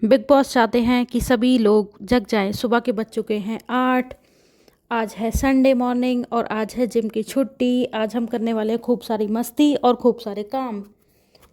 Big boss चाहते हैं कि सभी लोग जग जाएं। सुबह के बज चुके हैं 8। आज है संडे मॉर्निंग और आज है जिम की छुट्टी। आज हम करने वाले हैं खूब सारी मस्ती और खूब सारे काम।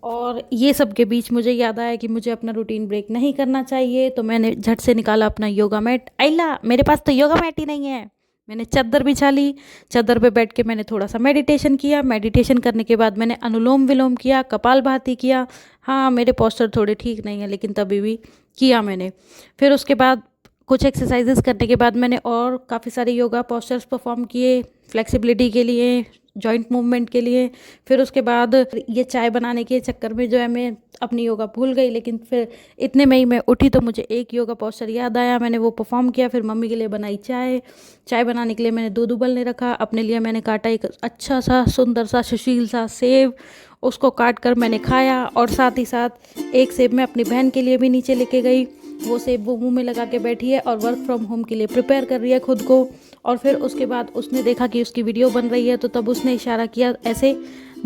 और ये सब के बीच मुझे याद आया कि मुझे अपना रूटीन ब्रेक नहीं करना चाहिए, तो मैंने झट से निकाला अपना योगा मैट। आइला, मेरे पास तो योगा मैट ही नहीं है। मैंने चादर बिछा ली। चादर पे बैठ के मैंने थोड़ा सा मेडिटेशन किया। मेडिटेशन करने के बाद मैंने अनुलोम विलोम किया, कपालभाति किया। हाँ, मेरे पोस्चर थोड़े ठीक नहीं है, लेकिन तभी भी किया मैंने। फिर उसके बाद कुछ एक्सरसाइजेस करने के बाद मैंने और काफ़ी सारे योगा पोस्चर्स परफॉर्म किए, फ्लेक्सिबिलिटी के लिए, जॉइंट मूवमेंट के लिए। फिर उसके बाद ये चाय बनाने के चक्कर में जो है मैं अपनी योगा भूल गई, लेकिन फिर इतने में ही मैं उठी तो मुझे एक योगा पोस्चर याद आया। मैंने वो परफॉर्म किया। फिर मम्मी के लिए बनाई चाय। चाय बनाने के लिए मैंने दूध उबलने रखा। अपने लिए मैंने काटा एक अच्छा सा सुंदर सा सुशील सा सेब। उसको काट कर मैंने खाया और साथ ही साथ एक सेब मैं अपनी बहन के लिए भी नीचे लेके गई। वो सेब वो मुंह में लगा के बैठी है और वर्क फ्रॉम होम के लिए प्रिपेयर कर रही है खुद को। और फिर उसके बाद उसने देखा कि उसकी वीडियो बन रही है, तो तब उसने इशारा किया ऐसे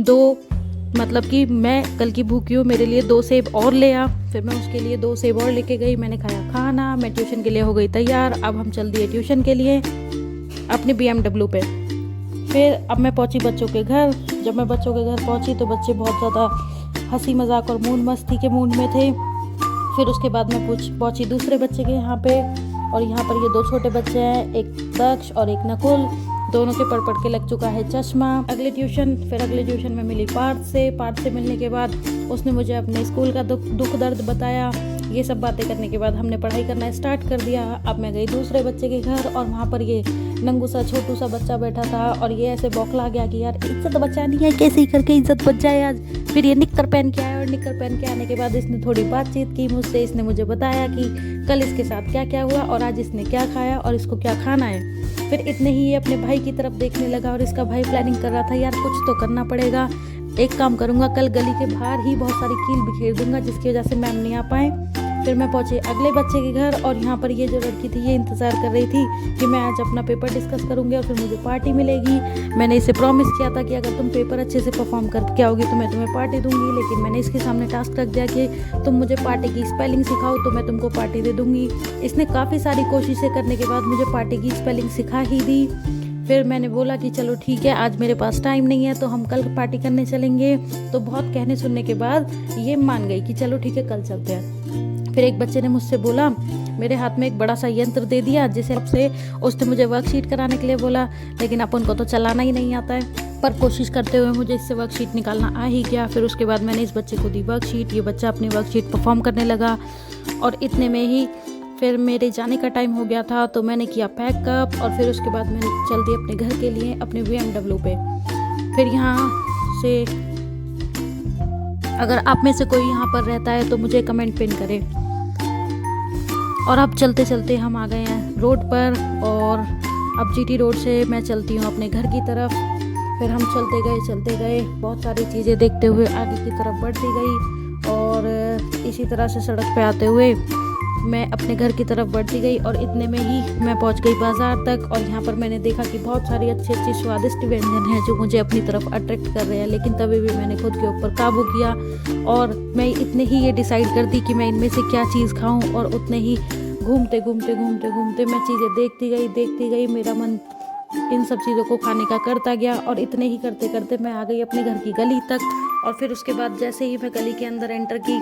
दो, मतलब कि मैं कल की भूखी हूँ, मेरे लिए 2 सेब और ले आ। फिर मैं उसके लिए 2 सेब और लेके गई। मैंने खाया खाना। मैं ट्यूशन के लिए हो गई तैयार। अब हम चल दिए ट्यूशन के लिए अपने BMW पे। फिर अब मैं पहुंची बच्चों के घर। जब मैं बच्चों के घर पहुंची तो बच्चे बहुत ज़्यादा हंसी मजाक और मूड मस्ती के मूड में थे। फिर उसके बाद मैं पहुंची दूसरे बच्चे के यहाँ पे, और यहाँ पर ये 2 छोटे बच्चे हैं, एक दक्ष और एक नकुल। दोनों के पढ़ के लग चुका है चश्मा। अगले ट्यूशन में मिली पार्थ से मिलने के बाद उसने मुझे अपने स्कूल का दुख दर्द बताया। ये सब बातें करने के बाद हमने पढ़ाई करना स्टार्ट कर दिया। अब मैं गई दूसरे बच्चे के घर और वहाँ पर ये नंगू सा छोटू सा बच्चा बैठा था और ये ऐसे बौखला गया कि यार इज्जत बचानी है, कैसे ही करके इज्जत बच जाए आज। फिर ये निक्कर पहन के आया और निक्कर पहन के आने के बाद इसने थोड़ी बातचीत की मुझसे। इसने मुझे बताया कि कल इसके साथ क्या क्या हुआ और आज इसने क्या खाया और इसको क्या खाना है। फिर इतने ही ये अपने भाई की तरफ देखने लगा और इसका भाई प्लानिंग कर रहा था, यार कुछ तो करना पड़ेगा। एक काम करूँगा, कल गली के बाहर ही बहुत सारी कील बिखेर दूंगा जिसकी वजह से मैम नहीं आ पाए। फिर मैं पहुंची अगले बच्चे के घर और यहाँ पर ये जो लड़की थी ये इंतज़ार कर रही थी कि मैं आज अपना पेपर डिस्कस करूँगी और फिर मुझे पार्टी मिलेगी। मैंने इसे प्रॉमिस किया था कि अगर तुम पेपर अच्छे से परफॉर्म करके आओगी तो मैं तुम्हें पार्टी दूंगी, लेकिन मैंने इसके सामने टास्क रख दिया कि तुम मुझे पार्टी की स्पेलिंग सिखाओ तो मैं तुमको पार्टी दे दूँगी। इसने काफ़ी सारी कोशिशें करने के बाद मुझे पार्टी की स्पेलिंग सिखा ही दी। फिर मैंने बोला कि चलो ठीक है, आज मेरे पास टाइम नहीं है तो हम कल पार्टी करने चलेंगे। तो बहुत कहने सुनने के बाद ये मान गई कि चलो ठीक है, कल चलते हैं। फिर एक बच्चे ने मुझसे बोला, मेरे हाथ में एक बड़ा सा यंत्र दे दिया जिसे से उसने मुझे वर्कशीट कराने के लिए बोला, लेकिन अपन को तो चलाना ही नहीं आता है। पर कोशिश करते हुए मुझे इससे वर्कशीट निकालना आ ही गया। फिर उसके बाद मैंने इस बच्चे को दी वर्कशीट। ये बच्चा अपनी वर्कशीट परफॉर्म करने लगा और इतने में ही फिर मेरे जाने का टाइम हो गया था, तो मैंने किया पैकअप और फिर उसके बाद मैंने चल दी अपने घर के लिए अपने BMW पे। फिर यहाँ से अगर आप में से कोई यहाँ पर रहता है तो मुझे कमेंट पिन करें। और अब चलते चलते हम आ गए हैं रोड पर और अब GT रोड से मैं चलती हूँ अपने घर की तरफ। फिर हम चलते गए बहुत सारी चीज़ें देखते हुए आगे की तरफ बढ़ती गई और इसी तरह से सड़क पे आते हुए मैं अपने घर की तरफ बढ़ती गई और इतने में ही मैं पहुंच गई बाज़ार तक। और यहाँ पर मैंने देखा कि बहुत सारी अच्छी स्वादिष्ट व्यंजन हैं जो मुझे अपनी तरफ अट्रैक्ट कर रहे हैं, लेकिन तभी भी मैंने खुद के ऊपर काबू किया और मैं इतने ही ये डिसाइड कर दी कि मैं इनमें से क्या चीज़ खाऊं। और उतने ही घूमते मैं चीज़ें देखती गई। मेरा मन इन सब चीज़ों को खाने का करता गया और इतने ही करते मैं आ गई अपने घर की गली तक। और फिर उसके बाद जैसे ही मैं गली के अंदर एंटर की,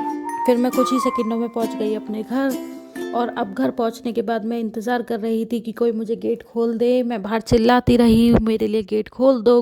फिर मैं कुछ ही सेकंडों में पहुंच गई अपने घर। और अब घर पहुंचने के बाद मैं इंतज़ार कर रही थी कि कोई मुझे गेट खोल दे। मैं बाहर चिल्लाती रही, मेरे लिए गेट खोल दो।